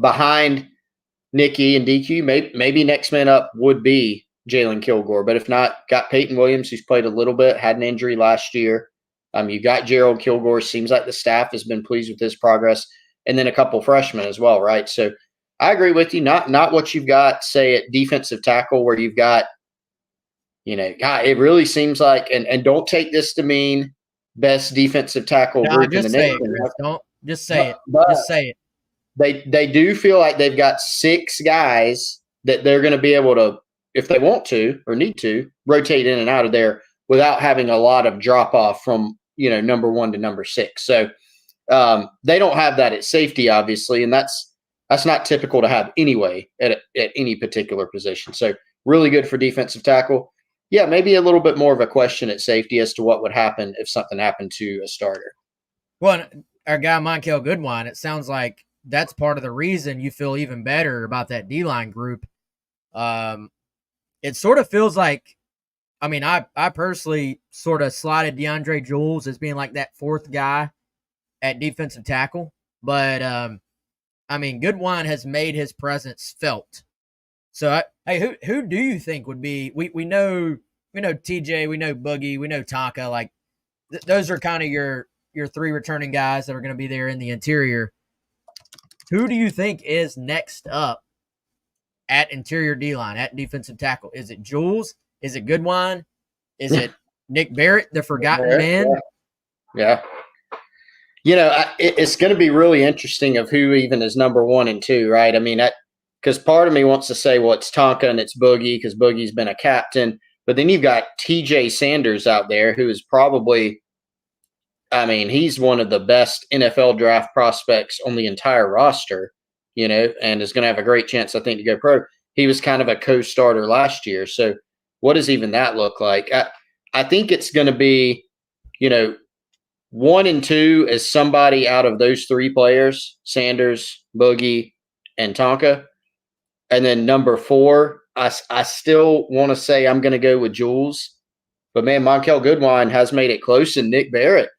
behind Nicky and DQ, maybe next man up would be Jalen Kilgore. But if not, got Peyton Williams, who's played a little bit, had an injury last year. You got Gerald Kilgore. Seems like the staff has been pleased with his progress. And then a couple freshmen as well, right? So I agree with you. Not what you've got, say, at defensive tackle where you've got, God, it really seems like, and don't take this to mean best defensive tackle group in the nation. Don't just say it. Just say it. They do feel like they've got 6 guys that they're going to be able to, if they want to or need to, rotate in and out of there without having a lot of drop off from, number 1 to number 6. So they don't have that at safety, obviously, and that's not typical to have anyway at any particular position. So really good for defensive tackle. Yeah, maybe a little bit more of a question at safety as to what would happen if something happened to a starter. Well, our guy Monkel Goodwine, it sounds like that's part of the reason you feel even better about that D-line group. It sort of feels like, I personally sort of slotted DeAndre Jules as being like that 4th guy at defensive tackle. But, Goodwine has made his presence felt. So, hey, who do you think would be? We know TJ, we know Boogie, we know Tonka. Like those are kind of your 3 returning guys that are going to be there in the interior. Who do you think is next up at interior D-line, at defensive tackle? Is it Jules? Is it Goodwine? Is it Nick Barrett, the forgotten man? Yeah. It's going to be really interesting of who even is number 1 and 2, right? Because part of me wants to say, well, it's Tonka and it's Boogie because Boogie's been a captain. But then you've got TJ Sanders out there who is probably, he's one of the best NFL draft prospects on the entire roster, and is going to have a great chance, I think, to go pro. He was kind of a co-starter last year. So what does even that look like? I think it's going to be, 1 and 2 is somebody out of those 3 players, Sanders, Boogie, and Tonka. And then number 4, I still want to say I'm going to go with Jules. But, man, Monkel Goodwine has made it close, and Nick Barrett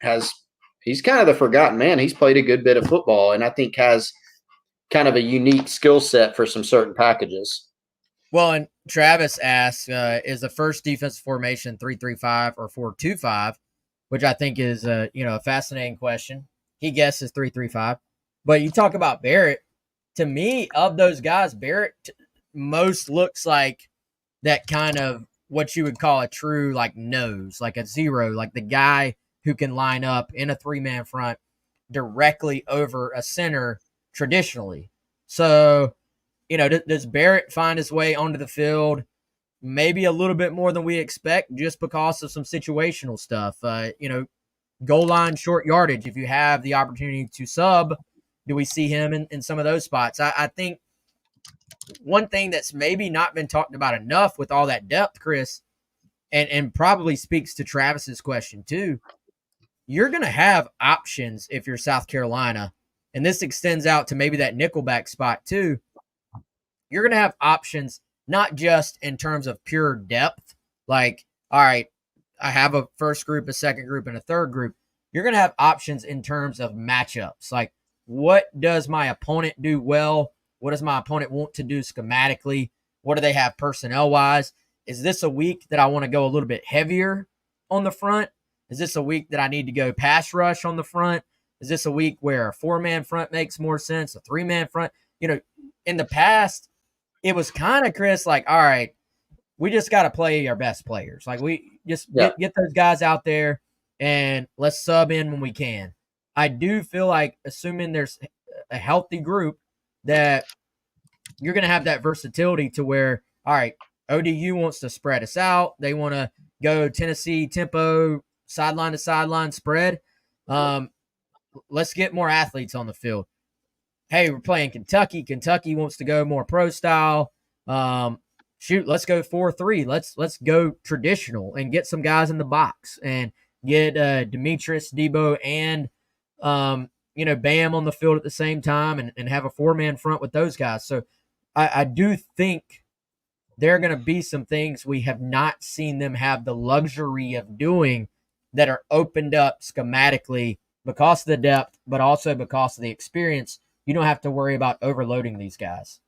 he's kind of the forgotten man. He's played a good bit of football and I think has kind of a unique skill set for some certain packages. Well, and Travis asks, is the first defensive formation 3-3-5 or 4-2-5? Which I think is a fascinating question. He guesses 3-3-5. But you talk about Barrett. To me, of those guys, Barrett most looks like that kind of what you would call a true nose, like a 0, like the guy who can line up in a 3-man front directly over a center traditionally. So, does Barrett find his way onto the field maybe a little bit more than we expect just because of some situational stuff? Goal line, short yardage, if you have the opportunity to sub, do we see him in some of those spots? I think one thing that's maybe not been talked about enough with all that depth, Chris, and probably speaks to Travis's question too, you're going to have options if you're South Carolina, and this extends out to maybe that nickelback spot too. You're going to have options not just in terms of pure depth, like, all right, I have a first group, a second group, and a third group. You're going to have options in terms of matchups. Like, what does my opponent do well? What does my opponent want to do schematically? What do they have personnel-wise? Is this a week that I want to go a little bit heavier on the front? Is this a week that I need to go pass rush on the front? Is this a week where a 4-man front makes more sense, a 3-man front? In the past, it was kind of, Chris, like, all right, we just got to play our best players. Like, we just get those guys out there and let's sub in when we can. I do feel like, assuming there's a healthy group, that you're going to have that versatility to where, all right, ODU wants to spread us out. They want to go Tennessee tempo, sideline to sideline spread. Let's get more athletes on the field. Hey, we're playing Kentucky. Kentucky wants to go more pro style. Let's go 4-3. Let's go traditional and get some guys in the box and get Demetrius, Debo, and Bam on the field at the same time and have a 4-man front with those guys. So I do think there are going to be some things we have not seen them have the luxury of doing that are opened up schematically because of the depth, but also because of the experience. You don't have to worry about overloading these guys.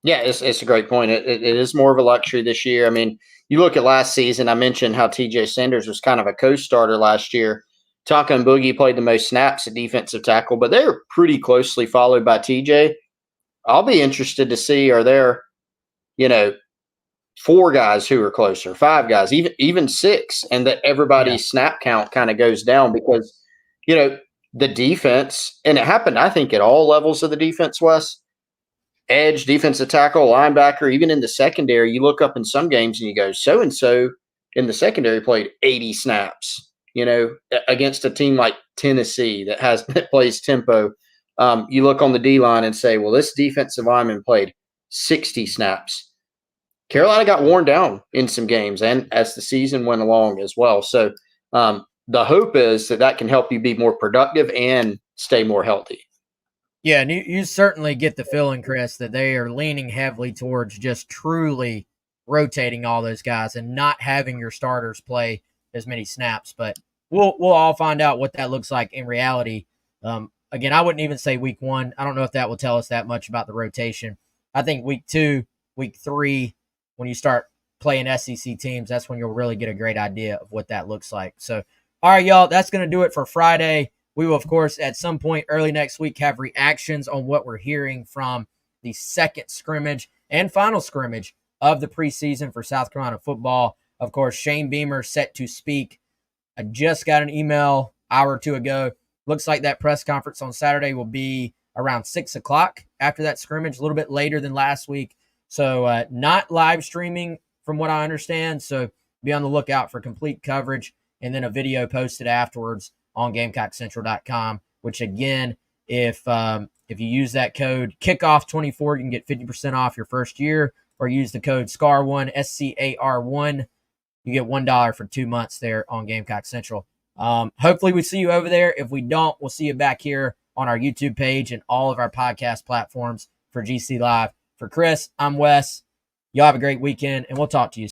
Yeah, it's a great point. It is more of a luxury this year. I mean, you look at last season, I mentioned how TJ Sanders was kind of a co-starter last year. Tonka and Boogie played the most snaps at defensive tackle, but they were pretty closely followed by TJ. I'll be interested to see, are there, 4 guys who are closer, 5 guys, even 6, and that everybody's snap count kind of goes down because, the defense, and it happened, I think, at all levels of the defense, Wes. Edge, defensive tackle, linebacker, even in the secondary, you look up in some games and you go, so-and-so in the secondary played 80 snaps, against a team like Tennessee that plays tempo. You look on the D-line and say, well, this defensive lineman played 60 snaps. Carolina got worn down in some games and as the season went along as well. So the hope is that can help you be more productive and stay more healthy. Yeah, and you certainly get the feeling, Chris, that they are leaning heavily towards just truly rotating all those guys and not having your starters play as many snaps. But we'll all find out what that looks like in reality. Again, I wouldn't even say week 1. I don't know if that will tell us that much about the rotation. I think week 2, week 3, when you start playing SEC teams, that's when you'll really get a great idea of what that looks like. So, all right, y'all, that's going to do it for Friday. We will, of course, at some point early next week have reactions on what we're hearing from the second scrimmage and final scrimmage of the preseason for South Carolina football. Of course, Shane Beamer set to speak. I just got an email hour or two ago. Looks like that press conference on Saturday will be around 6 o'clock after that scrimmage, a little bit later than last week. So not live streaming from what I understand. So be on the lookout for complete coverage and then a video posted afterwards on GamecockCentral.com, which again, if you use that code kickoff24, you can get 50% off your first year, or use the code SCAR1, SCAR1. You get $1 for 2 months there on Gamecock Central. Hopefully we see you over there. If we don't, we'll see you back here on our YouTube page and all of our podcast platforms for GC Live. For Chris, I'm Wes. Y'all have a great weekend, and we'll talk to you